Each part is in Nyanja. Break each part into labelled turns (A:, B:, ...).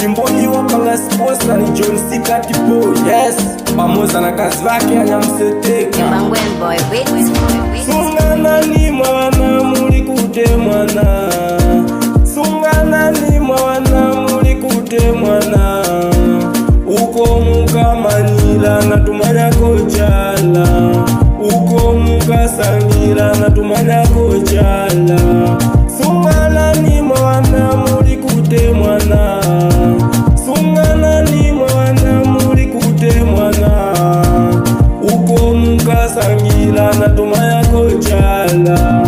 A: Jimboni wapanga sports na ni John C. Katipo, yes. Pamoja na kazi wake anyamseteka. Sungana ni mwana muli kute mwana. Sungana ni mwana muli kute mwana. Uko mukamanyila na tumanya kochala. Uko mukasangila na tumanya kochala. Sungana ni mwana muli kute mwana. Sungana ni mwana muli kute mwana. Uko mukasangila na tumanya kochala.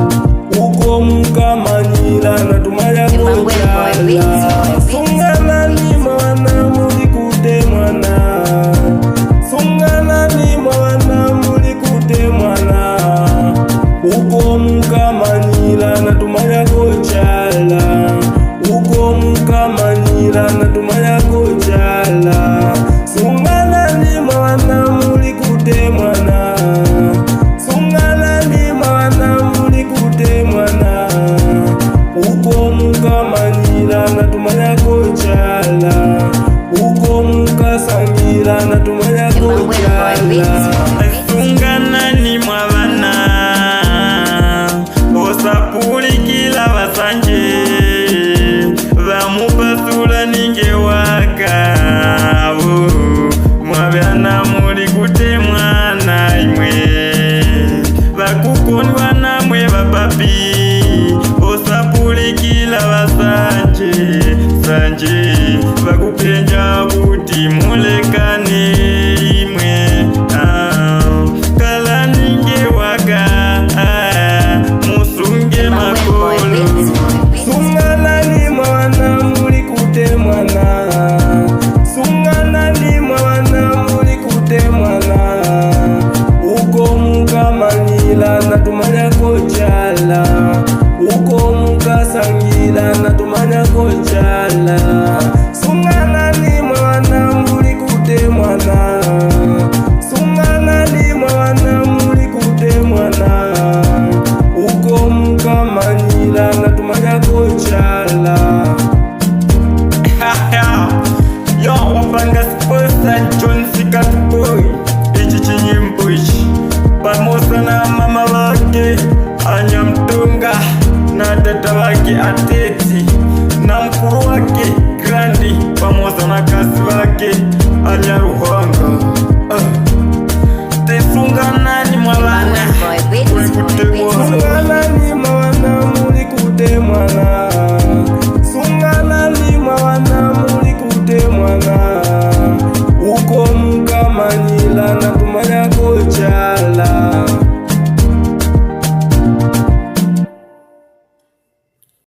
A: Uko mukamanyila na tumanya kochala. Sungana ni mwana muli kute mwana. Sungana ni mwana muli kute mwana. Uko mukamanyila na tumanya kochala. Uko mukamanyila na tumanya kochala. Sungana ni mwana muli kute mwana. Sungana ni mwana muli kute mwana. Uko mukamanyila na tumanya kochala. Uko mukasangila na tumanya kochala.
B: Sungana ni mwana osapulikila basanje bamupasula ninge waka mwabyana muli kute mwana imwe bakukondwa namwe bapapi osapulikila basanje sanje bakupenja kuti mulekane imwe kala ninge waka musunge makolo.
A: Sungana ni mwana muli kute mwana. Sungana ni mwana muli kute mwana. Uko mukamanyila na tumanya kochala. Uko mukasangila na tumanya kochala. Sungana ni mwana muli kute mwana. Sungana ni mwana muli kute mwana. Uko mukamanyila na tumanya kochala.
B: Yo, wapanga sports na John C. Katipo. Ichi chinyimbo ichi pamoja na mama wake Anyamtunga na dada wake Ateti na mkuru wake Grandi pamoja na kazi